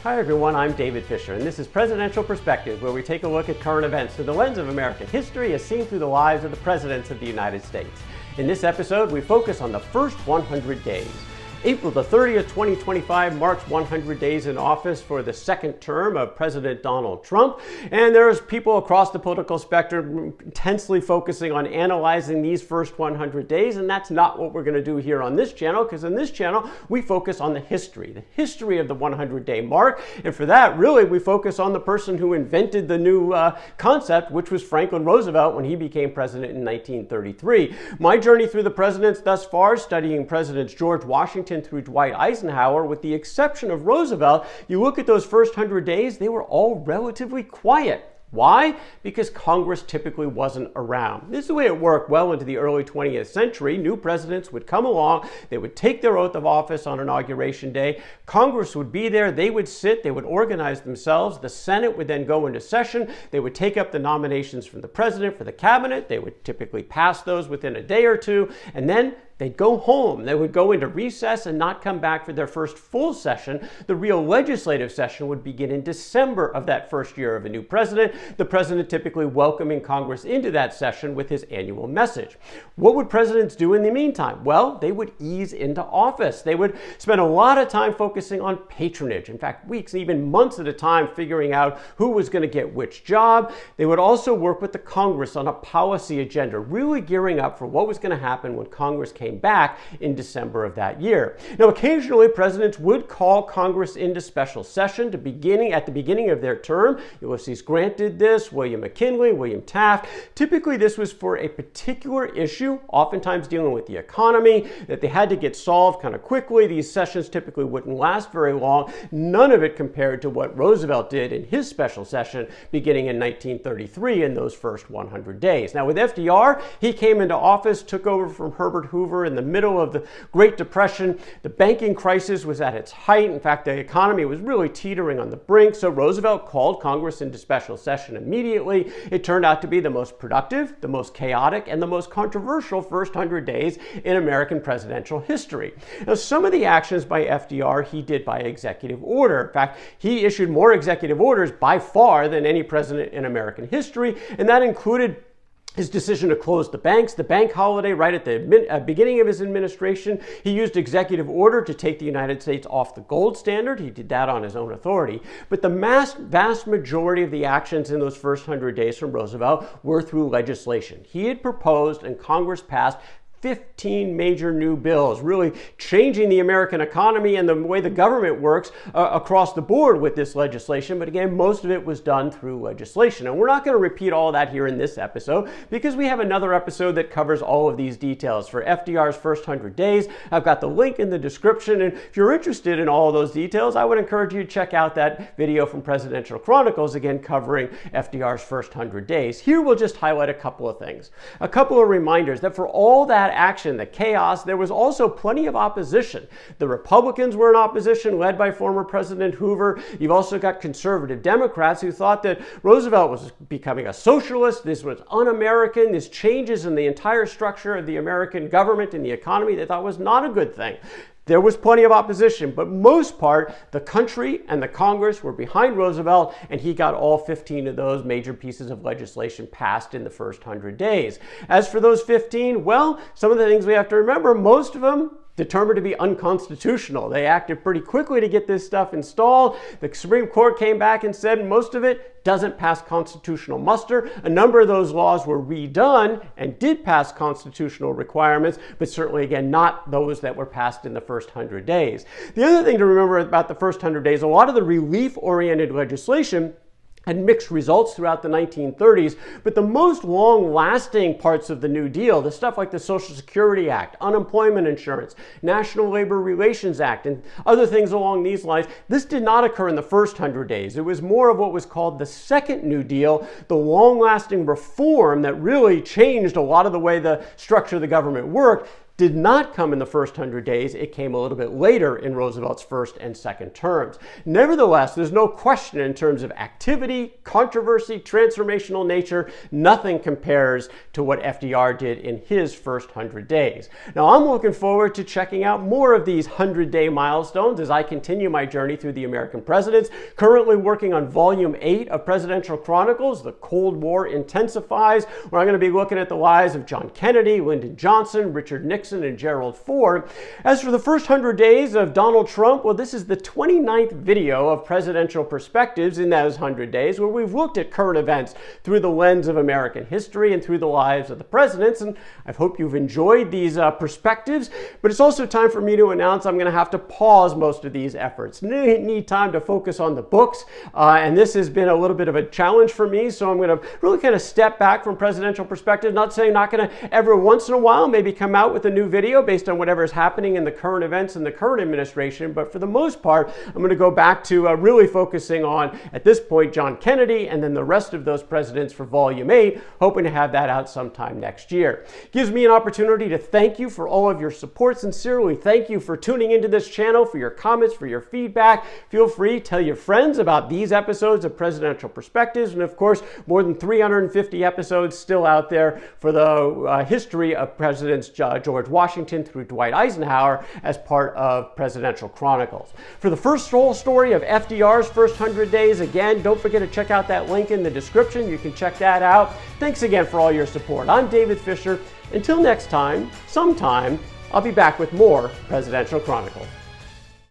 Hi everyone, I'm David Fisher, and this is Presidential Perspective, where we take a look at current events through the lens of American history as seen through the lives of the presidents of the United States. In this episode, we focus on the first 100 days. April the 30th, 2025 marks 100 days in office for the second term of President Donald Trump. And there's people across the political spectrum intensely focusing on analyzing these first 100 days. And that's not what we're going to do here on this channel, because in this channel, we focus on the history of the 100-day mark. And for that, really, we focus on the person who invented the new concept, which was Franklin Roosevelt when he became president in 1933. My journey through the presidents thus far, studying Presidents George Washington through Dwight Eisenhower, with the exception of Roosevelt, you look at those first 100 days, they were all relatively quiet. Why? Because Congress typically wasn't around. This is the way it worked well into the early 20th century. New presidents would come along, they would take their oath of office on Inauguration Day, Congress would be there, they would sit, they would organize themselves, the Senate would then go into session, they would take up the nominations from the president for the cabinet, they would typically pass those within a day or two, and then they'd go home. They would go into recess and not come back for their first full session. The real legislative session would begin in December of that first year of a new president, the president typically welcoming Congress into that session with his annual message. What would presidents do in the meantime? Well, they would ease into office. They would spend a lot of time focusing on patronage. In fact, weeks, even months at a time, figuring out who was going to get which job. They would also work with the Congress on a policy agenda, really gearing up for what was going to happen when Congress came back in December of that year. Now, occasionally, presidents would call Congress into special session at the beginning of their term. Ulysses Grant did this, William McKinley, William Taft. Typically, this was for a particular issue, oftentimes dealing with the economy, that they had to get solved kind of quickly. These sessions typically wouldn't last very long. None of it compared to what Roosevelt did in his special session beginning in 1933 in those first 100 days. Now, with FDR, he came into office, took over from Herbert Hoover in the middle of the Great Depression. The banking crisis was at its height. In fact, the economy was really teetering on the brink. So Roosevelt called Congress into special session immediately. It turned out to be the most productive, the most chaotic, and the most controversial first 100 days in American presidential history. Now, some of the actions by FDR he did by executive order. In fact, he issued more executive orders by far than any president in American history, and that included his decision to close the banks, the bank holiday right at the beginning of his administration. He used executive order to take the United States off the gold standard. He did that on his own authority. But the vast majority of the actions in those first 100 days from Roosevelt were through legislation. He had proposed and Congress passed 15 major new bills, really changing the American economy and the way the government works across the board with this legislation. But again, most of it was done through legislation. And we're not going to repeat all that here in this episode because we have another episode that covers all of these details for FDR's first 100 days. I've got the link in the description. And if you're interested in all of those details, I would encourage you to check out that video from Presidential Chronicles, again, covering FDR's first 100 days. Here we'll just highlight a couple of things. A couple of reminders that for all that action, the chaos, there was also plenty of opposition. The Republicans were in opposition, led by former President Hoover. You've also got conservative Democrats who thought that Roosevelt was becoming a socialist. This was un-American. This changes in the entire structure of the American government and the economy they thought was not a good thing. There was plenty of opposition, but most part, the country and the Congress were behind Roosevelt, and he got all 15 of those major pieces of legislation passed in the first 100 days. As for those 15, well, some of the things we have to remember, most of them determined to be unconstitutional. They acted pretty quickly to get this stuff installed. The Supreme Court came back and said most of it doesn't pass constitutional muster. A number of those laws were redone and did pass constitutional requirements, but certainly, again, not those that were passed in the first 100 days. The other thing to remember about the first 100 days, a lot of the relief-oriented legislation had mixed results throughout the 1930s, but the most long-lasting parts of the New Deal, the stuff like the Social Security Act, unemployment insurance, National Labor Relations Act, and other things along these lines, this did not occur in the first 100 days. It was more of what was called the Second New Deal, the long-lasting reform that really changed a lot of the way the structure of the government worked. did not come in the first 100 days. It came a little bit later in Roosevelt's first and second terms. Nevertheless, there's no question in terms of activity, controversy, transformational nature, nothing compares to what FDR did in his first 100 days. Now, I'm looking forward to checking out more of these 100-day milestones as I continue my journey through the American presidents, currently working on Volume 8 of Presidential Chronicles, The Cold War Intensifies, where I'm going to be looking at the lives of John Kennedy, Lyndon Johnson, Richard Nixon, and Gerald Ford. As for the first 100 days of Donald Trump, well, this is the 29th video of Presidential Perspectives in those 100 days, where we've looked at current events through the lens of American history and through the lives of the presidents, and I hope you've enjoyed these perspectives, but it's also time for me to announce I'm going to have to pause most of these efforts. Need time to focus on the books, and this has been a little bit of a challenge for me, so I'm going to really kind of step back from Presidential Perspective, not saying not going to every once in a while maybe come out with a new video based on whatever is happening in the current events in the current administration, but for the most part, I'm going to go back to really focusing on, at this point, John Kennedy and then the rest of those presidents for Volume 8, hoping to have that out sometime next year. Gives me an opportunity to thank you for all of your support. Sincerely, thank you for tuning into this channel, for your comments, for your feedback. Feel free to tell your friends about these episodes of Presidential Perspectives, and of course, more than 350 episodes still out there for the history of Presidents George Washington through Dwight Eisenhower as part of Presidential Chronicles. For the first whole story of FDR's first 100 days, again, don't forget to check out that link in the description. You can check that out. Thanks again for all your support. I'm David Fisher. Until next time, sometime, I'll be back with more Presidential Chronicles.